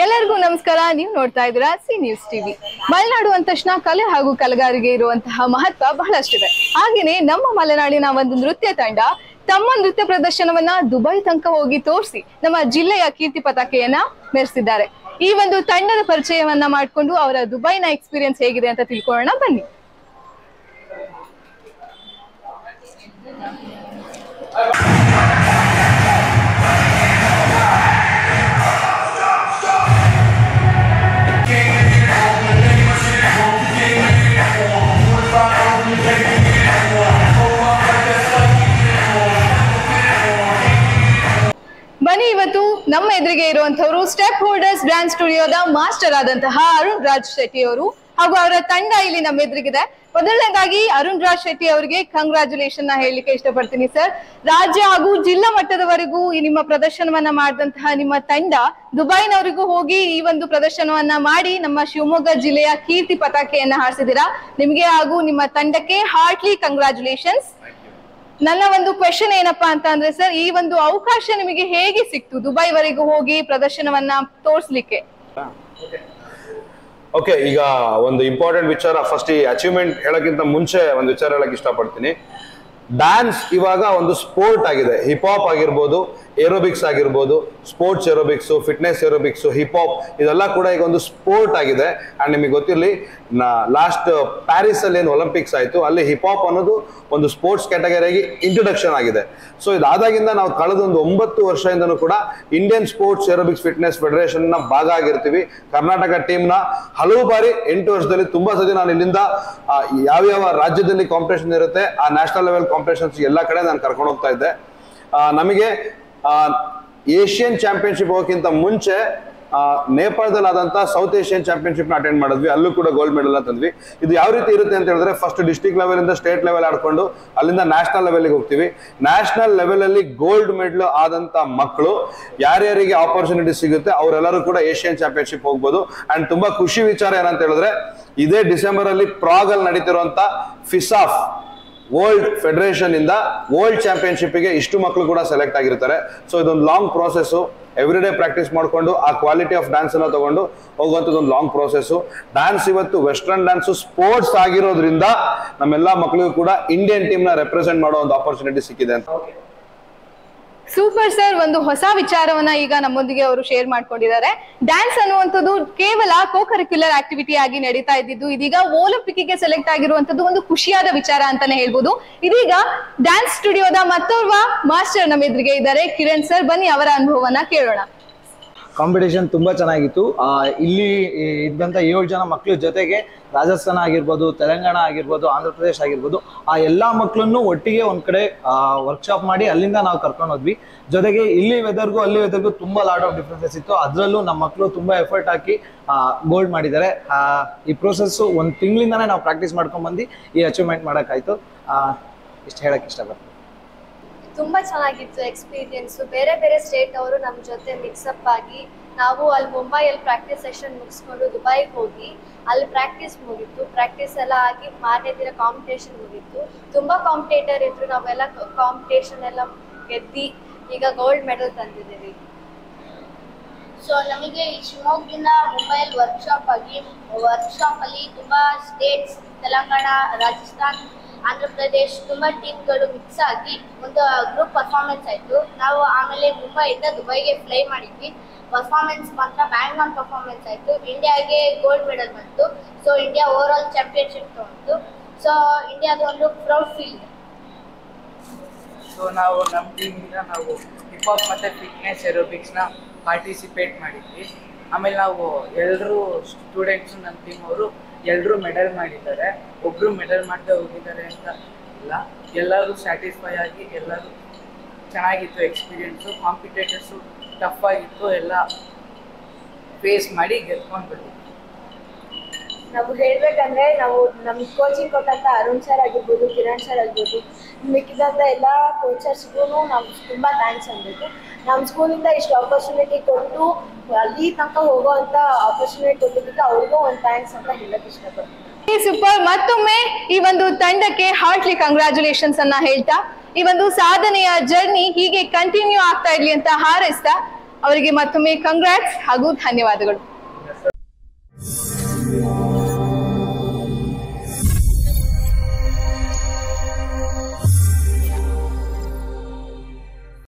ಎಲ್ಲರಿಗೂ ನಮಸ್ಕಾರ. ನೀವು ನೋಡ್ತಾ ಇದ್ದೀರಾ ಸಿ ನ್ಯೂಸ್ ಟಿವಿ. ಮಲೆನಾಡು ಅಂದ ತಕ್ಷಣ ಕಲೆ ಹಾಗೂ ಕಲೆಗಾರಿಕೆ ಇರುವಂತಹ ಮಹತ್ವ ಬಹಳಷ್ಟಿದೆ. ಹಾಗೇನೆ ನಮ್ಮ ಮಲೆನಾಡಿನ ಒಂದು ನೃತ್ಯ ತಂಡ ತಮ್ಮ ನೃತ್ಯ ಪ್ರದರ್ಶನವನ್ನ ದುಬೈ ತನಕ ಹೋಗಿ ತೋರಿಸಿ ನಮ್ಮ ಜಿಲ್ಲೆಯ ಕೀರ್ತಿ ಪತಾಕೆಯನ್ನ ಮೆರೆಸಿದ್ದಾರೆ. ಈ ಒಂದು ತಂಡದ ಪರಿಚಯವನ್ನ ಮಾಡಿಕೊಂಡು ಅವರ ದುಬೈನ ಎಕ್ಸ್ಪೀರಿಯನ್ಸ್ ಹೇಗಿದೆ ಅಂತ ತಿಳ್ಕೊಳ್ಳೋಣ ಬನ್ನಿ. ಬನ್ನಿ, ಇವತ್ತು ನಮ್ಮ ಎದುರಿಗೆ ಇರುವಂತವರು ಸ್ಟೆಪ್ ಹೋಲ್ಡರ್ಸ್ ಬ್ರಾಂಡ್ ಸ್ಟುಡಿಯೋದ ಮಾಸ್ಟರ್ ಆದಂತಹ ಅರುಣ್ ರಾಜ್ ಶೆಟ್ಟಿ ಅವರು ಹಾಗೂ ಅವರ ತಂಡ ಇಲ್ಲಿ ನಮ್ಮ ಎದುರಿಗಿದೆ. ಮೊದಲನೇದಾಗಿ ಅರುಣ್ ರಾಜ್ ಶೆಟ್ಟಿ ಅವರಿಗೆ ಕಂಗ್ರಾಚುಲೇಷನ್ ಹೇಳಲಿಕ್ಕೆ ಇಷ್ಟಪಡ್ತೀನಿ ಸರ್. ರಾಜ್ಯ ಹಾಗೂ ಜಿಲ್ಲಾ ಮಟ್ಟದವರೆಗೂ ಈ ನಿಮ್ಮ ಪ್ರದರ್ಶನವನ್ನ ಮಾಡಿದಂತಹ ನಿಮ್ಮ ತಂಡ ದುಬೈನವರಿಗೂ ಹೋಗಿ ಈ ಒಂದು ಪ್ರದರ್ಶನವನ್ನ ಮಾಡಿ ನಮ್ಮ ಶಿವಮೊಗ್ಗ ಜಿಲ್ಲೆಯ ಕೀರ್ತಿ ಪತಾಕೆಯನ್ನ ಹಾರಿಸಿದ್ದೀರಾ. ನಿಮಗೆ ಹಾಗೂ ನಿಮ್ಮ ತಂಡಕ್ಕೆ ಹಾರ್ಟ್ಲಿ ಕಂಗ್ರಾಚುಲೇಷನ್ಸ್. ನನ್ನ ಒಂದು ಕ್ವೆಶನ್ ಏನಪ್ಪಾ ಅಂತ ಅಂದ್ರೆ ಸರ್, ಈ ಒಂದು ಅವಕಾಶ ನಿಮಗೆ ಹೇಗೆ ಸಿಕ್ತು ದುಬೈವರೆಗೂ ಹೋಗಿ ಪ್ರದರ್ಶನವನ್ನ ತೋರಿಸ್ಲಿಕ್ಕೆ? ಓಕೆ, ಈಗ ಒಂದು ಇಂಪಾರ್ಟೆಂಟ್ ವಿಚಾರ, ಫಸ್ಟ್ ಈ ಅಚೀವ್ಮೆಂಟ್ ಹೇಳಕ್ಕಿಂತ ಮುಂಚೆ ಒಂದು ವಿಚಾರ ಹೇಳಕ್ ಇಷ್ಟಪಡ್ತೀನಿ. ಡ್ಯಾನ್ಸ್ ಇವಾಗ ಒಂದು ಸ್ಪೋರ್ಟ್ ಆಗಿದೆ. ಹಿಪ್ ಹಾಪ್ ಆಗಿರ್ಬೋದು, ಏರೋಬಿಕ್ಸ್ ಆಗಿರ್ಬೋದು, sports aerobics, fitness aerobics, hip hop ಇದೆಲ್ಲ ಕೂಡ ಈಗ ಒಂದು ಸ್ಪೋರ್ಟ್ ಆಗಿದೆ. ಅಂಡ್ ನಿಮಗೆ ಗೊತ್ತಿರಲಿ, ಲಾಸ್ಟ್ ಪ್ಯಾರಿಸ್ ಅಲ್ಲಿ ಏನು ಒಲಿಂಪಿಕ್ಸ್ ಆಯ್ತು, ಅಲ್ಲಿ ಹಿಪ್ ಹಾಪ್ ಅನ್ನೋದು ಒಂದು ಸ್ಪೋರ್ಟ್ಸ್ ಕ್ಯಾಟಗರಿಗೆ ಇಂಟ್ರೊಡಕ್ಷನ್ ಆಗಿದೆ. ಸೊ ಇದಾದಾಗಿಂದ ನಾವು ಕಳೆದ ಒಂದು 9 ವರ್ಷದಿಂದನೂ ಕೂಡ Indian sports aerobics fitness federation ನ ಭಾಗ ಆಗಿರ್ತೀವಿ. ಕರ್ನಾಟಕ ಟೀಮ್ ನ ಹಲವು ಬಾರಿ 8 ವರ್ಷದಲ್ಲಿ ತುಂಬಾ ಸತಿ ನಾನು ಇಲ್ಲಿಂದ ಯಾವ್ಯಾವ ರಾಜ್ಯದಲ್ಲಿ ಕಾಂಪಿಟೇಷನ್ ಇರುತ್ತೆ ಆ ನ್ಯಾಷನಲ್ ಲೆವೆಲ್ ಕಾಂಪಿಟೇಷನ್ಸ್ ಎಲ್ಲ ಕಡೆ ನಾನು ಕರ್ಕೊಂಡು ಹೋಗ್ತಾ ಇದ್ದೆ. ನಮಗೆ ಏಷ್ಯನ್ ಚಾಂಪಿಯನ್ಶಿಪ್ ಹೋಗೋಕ್ಕಿಂತ ಮುಂಚೆ ನೇಪಾಳದಲ್ಲಿ ಆದಂತ ಸೌತ್ ಏಷ್ಯನ್ ಚಾಂಪಿಯನ್ಶಿಪ್ ನ ಅಟೆಂಡ್ ಮಾಡಿದ್ವಿ. ಅಲ್ಲೂ ಕೂಡ ಗೋಲ್ಡ್ ಮೆಡಲ್ ತಂದ್ವಿ. ಇದು ಯಾವ ರೀತಿ ಇರುತ್ತೆ ಅಂತ ಹೇಳಿದ್ರೆ, ಫಸ್ಟ್ ಡಿಸ್ಟ್ರಿಕ್ಟ್ ಲೆವೆಲ್ ಇಂದ ಸ್ಟೇಟ್ ಲೆವೆಲ್ ಆಡ್ಕೊಂಡು ಅಲ್ಲಿಂದ ನ್ಯಾಷನಲ್ ಲೆವೆಲ್ಗೆ ಹೋಗ್ತೀವಿ. ನ್ಯಾಷನಲ್ ಲೆವೆಲ್ ಅಲ್ಲಿ ಗೋಲ್ಡ್ ಮೆಡಲ್ ಆದಂತ ಮಕ್ಕಳು ಯಾರ್ಯಾರಿಗೆ ಆಪರ್ಚುನಿಟಿ ಸಿಗುತ್ತೆ ಅವರೆಲ್ಲರೂ ಕೂಡ ಏಷ್ಯನ್ ಚಾಂಪಿಯನ್ಶಿಪ್ ಹೋಗ್ಬೋದು. ಅಂಡ್ ತುಂಬಾ ಖುಷಿ ವಿಚಾರ ಏನಂತ ಹೇಳಿದ್ರೆ, ಇದೇ ಡಿಸೆಂಬರ್ ಅಲ್ಲಿ ಪ್ರಾಗ್ ಅಲ್ಲಿ ನಡೀತಿರುವಂತ ಫಿಸಾಫ್ ವರ್ಲ್ಡ್ ಫೆಡರೇಷನ್ ಇಂದ ವರ್ಲ್ಡ್ ಚಾಂಪಿಯನ್ಶಿಪ್ ಗೆ ಇಷ್ಟು ಮಕ್ಕಳು ಕೂಡ ಸೆಲೆಕ್ಟ್ ಆಗಿರ್ತಾರೆ. ಸೊ ಇದೊಂದು long process. Every day practice ಮಾಡಿಕೊಂಡು ಆ ಕ್ವಾಲಿಟಿ ಆಫ್ ಡ್ಯಾನ್ಸ್ ಅನ್ನ ತಗೊಂಡು ಹೋಗುವಂಥದ್ದು ಒಂದು ಲಾಂಗ್ ಪ್ರೋಸೆಸ್. ಡ್ಯಾನ್ಸ್ ಇವತ್ತು ವೆಸ್ಟರ್ನ್ ಡ್ಯಾನ್ಸ್ ಸ್ಪೋರ್ಟ್ಸ್ ಆಗಿರೋದ್ರಿಂದ ನಮ್ಮೆಲ್ಲಾ ಮಕ್ಕಳಿಗೂ ಕೂಡ ಇಂಡಿಯನ್ ಟೀಮ್ ನ ರೆಪ್ರೆಸೆಂಟ್ ಮಾಡೋ ಒಂದು ಆಪರ್ಚುನಿಟಿ ಸಿಕ್ಕಿದೆ ಅಂತ. ಸೂಪರ್ ಸರ್, ಒಂದು ಹೊಸ ವಿಚಾರವನ್ನ ಈಗ ನಮ್ಮೊಂದಿಗೆ ಅವರು ಶೇರ್ ಮಾಡ್ಕೊಂಡಿದ್ದಾರೆ. ಡ್ಯಾನ್ಸ್ ಅನ್ನುವಂಥದ್ದು ಕೇವಲ ಕೋ ಕರಿಕ್ಯುಲರ್ ಆಕ್ಟಿವಿಟಿ ಆಗಿ ನಡೀತಾ ಇದ್ದಿದ್ದು ಇದೀಗ ಒಲಿಂಪಿಕ್ ಗೆ ಸೆಲೆಕ್ಟ್ ಆಗಿರುವಂತದ್ದು ಒಂದು ಖುಷಿಯಾದ ವಿಚಾರ ಅಂತಾನೆ ಹೇಳ್ಬೋದು. ಇದೀಗ ಡ್ಯಾನ್ಸ್ ಸ್ಟುಡಿಯೋದ ಮತ್ತೋರ್ವ ಮಾಸ್ಟರ್ ನಮ್ಮ ಎದುರಿಗೆ ಇದ್ದಾರೆ, ಕಿರಣ್ ಸರ್. ಬನ್ನಿ ಅವರ ಅನುಭವವನ್ನ ಕೇಳೋಣ. ಕಾಂಪಿಟೇಷನ್ ತುಂಬ ಚೆನ್ನಾಗಿತ್ತು. ಇಲ್ಲಿ ಇದ್ದಂಥ 7 ಜನ ಮಕ್ಕಳ ಜೊತೆಗೆ ರಾಜಸ್ಥಾನ ಆಗಿರ್ಬೋದು, ತೆಲಂಗಾಣ ಆಗಿರ್ಬೋದು, ಆಂಧ್ರ ಪ್ರದೇಶ ಆಗಿರ್ಬೋದು, ಆ ಎಲ್ಲ ಮಕ್ಕಳನ್ನು ಒಟ್ಟಿಗೆ ಒಂದು ಕಡೆ ವರ್ಕ್ಶಾಪ್ ಮಾಡಿ ಅಲ್ಲಿಂದ ನಾವು ಕರ್ಕೊಂಡು ಹೋದ್ವಿ. ಜೊತೆಗೆ ಇಲ್ಲಿ ವೆದರ್ಗೂ ಅಲ್ಲಿ ವೆದರ್ಗೂ ತುಂಬ ಲಾಟ್ ಆಫ್ ಡಿಫ್ರೆನ್ಸಸ್ ಇತ್ತು. ಅದರಲ್ಲೂ ನಮ್ಮ ಮಕ್ಕಳು ತುಂಬ ಎಫರ್ಟ್ ಹಾಕಿ ಗೋಲ್ಡ್ ಮಾಡಿದ್ದಾರೆ. ಈ ಪ್ರೋಸೆಸ್ಸು 1 ತಿಂಗಳಿಂದನೇ ನಾವು ಪ್ರಾಕ್ಟೀಸ್ ಮಾಡ್ಕೊಂಡ್ಬಂದು ಈ ಅಚೀವ್ಮೆಂಟ್ ಮಾಡೋಕ್ಕಾಯ್ತು. ಇಷ್ಟು ಹೇಳಕ್ಕೆ ಇಷ್ಟಪಡ್ತೀನಿ. ತುಂಬಾ ಚೆನ್ನಾಗಿತ್ತು ಎಕ್ಸ್ಪೀರಿಯನ್ಸ್. ಬೇರೆ ಬೇರೆ ಸ್ಟೇಟ್ ಅವರು ನಮ್ಮ ಜೊತೆ ಮಿಕ್ಸಪ್ ಆಗಿ ನಾವು ಅಲ್ಲಿ ಮುಂಬೈಯಲ್ಲಿ ಪ್ರಾಕ್ಟೀಸ್ ಸೆಷನ್ ಮುಗಿಸ್ಕೊಂಡು ದುಬೈಗೆ ಹೋಗಿ ಅಲ್ಲಿ ಪ್ರಾಕ್ಟೀಸ್ ಮುಗೀತು. ಪ್ರಾಕ್ಟೀಸ್ ಎಲ್ಲ ಆಗಿ ಮಾರನೇ ದಿನ ಕಾಂಪಿಟೇಷನ್ ಮುಗೀತು. ತುಂಬಾ ಕಾಂಪಿಟೇಟರ್ ಇದ್ರು. ನಾವೆಲ್ಲ ಕಾಂಪಿಟೇಷನ್ ಎಲ್ಲ ಗೆದ್ದಿ ಈಗ ಗೋಲ್ಡ್ ಮೆಡಲ್ ತಂದಿದ್ದೀವಿ. ಸೊ ನಮಗೆ ಈ ಶಿವಮೊಗ್ಗದಿಂದ ಮುಂಬೈಯಲ್ಲಿ ವರ್ಕ್ಶಾಪ್ ಅಲ್ಲಿ ತುಂಬಾ ಸ್ಟೇಟ್ಸ್, ತೆಲಂಗಾಣ, ರಾಜಸ್ಥಾನ್, ಆಂಧ್ರ ಪ್ರದೇಶ್ ತುಂಬಾ ಟೀಮ್ಗಳು ಮಿಕ್ಸ್ ಆಗಿ ಒಂದು ಗ್ರೂಪ್ ಪರ್ಫಾರ್ಮೆನ್ಸ್ ಆಯ್ತು. ನಾವು ಆಮೇಲೆ ಮುಂಬೈಯಿಂದ ದುಬೈಗೆ ಫ್ಲೈ ಮಾಡಿದ್ವಿ. ಪರ್ಫಾರ್ಮೆನ್ಸ್ ಮಾತ್ರ ಬ್ಯಾಂಗ್ ಆನ್ ಪರ್ಫಾರ್ಮೆನ್ಸ್ ಆಯ್ತು. ಇಂಡಿಯಾಗೆ ಗೋಲ್ಡ್ ಮೆಡಲ್ ಬಂತು. So India over all championship ತಗೊಂಡು, ಸೊ ಇಂಡಿಯಾದ ಒಂದು ಪ್ರೌಡ್ ಫೀಲ್. ಸೊ ನಾವು ನಮ್ಮ ಟೀಮಿಂದ ನಾವು ಹಿಪ್ ಹಾಪ್ ಮತ್ತು ಫಿಟ್ನೆಸ್ ಏರೋಬಿಕ್ಸ್ನ ಪಾರ್ಟಿಸಿಪೇಟ್ ಮಾಡಿದ್ವಿ. ಆಮೇಲೆ ನಾವು ಎಲ್ಲರೂ ಸ್ಟೂಡೆಂಟ್ಸು ನಮ್ಮ ಟೀಮ್ ಅವರು ಎಲ್ಲರೂ ಮೆಡಲ್ ಮಾಡಿದ್ದಾರೆ. ಒಬ್ಬರು ಮೆಡಲ್ ಮಾಡದೆ ಹೋಗಿದ್ದಾರೆ ಅಂತ ಇಲ್ಲ, ಎಲ್ಲರೂ ಸ್ಯಾಟಿಸ್ಫೈ ಆಗಿ ಎಲ್ಲರೂ ಚೆನ್ನಾಗಿತ್ತು ಎಕ್ಸ್ಪೀರಿಯೆನ್ಸು. ಕಾಂಪಿಟೇಟರ್ಸು ಟಫ್ ಆಗಿತ್ತು, ಎಲ್ಲ ಫೇಸ್ ಮಾಡಿ ಗೆದ್ಕೊಂಡು ಬಂದಿದ್ವಿ. ನಾವು ಹೇಳ್ಬೇಕಂದ್ರೆ ನಾವು ನಮ್ಗೆ ಕೋಚಿಂಗ್ ಕೊಟ್ಟಂತ ಅರುಣ್ ಸರ್ ಆಗಿರ್ಬೋದು, ಕಿರಣ್ ಸರ್ ಆಗಿರ್ಬೋದು, ಮಿಕ್ಕಿದಂಥ ಎಲ್ಲ ಕೋಚರ್ಸ್ಗೂ ನಾವು ತುಂಬ ಥ್ಯಾಂಕ್ಸ್ ಅನ್ಬೇಕು. ನಮ್ಮ ಸ್ಕೂಲಿಂದ ಇಷ್ಟು ಆಪರ್ಚುನಿಟಿ ಕೊಟ್ಟು ಅಲ್ಲಿ ತನಕ ಹೋಗೋವಂಥ ಆಪರ್ಚುನಿಟಿ ಕೊಟ್ಟಿದ್ದಕ್ಕೆ ಅವ್ರಿಗೂ ಒಂದು ಥ್ಯಾಂಕ್ಸ್ ಅಂತ ಹೇಳಕ್ಕೆ ಇಷ್ಟಪಡ್ತೀನಿ. ಸೂಪರ್. ಮತ್ತೊಮ್ಮೆ ಈ ಒಂದು ತಂಡಕ್ಕೆ ಹಾರ್ಟ್ಲಿ ಕಂಗ್ರಾಚುಲೇಷನ್ಸ್ ಅನ್ನ ಹೇಳ್ತಾ ಈ ಒಂದು ಸಾಧನೆಯ ಜರ್ನಿ ಹೀಗೆ ಕಂಟಿನ್ಯೂ ಆಗ್ತಾ ಇರ್ಲಿ ಅಂತ ಹಾರೈಸ್ತಾ ಅವರಿಗೆ ಮತ್ತೊಮ್ಮೆ ಕಂಗ್ರಾಟ್ಸ್ ಹಾಗೂ ಧನ್ಯವಾದಗಳು.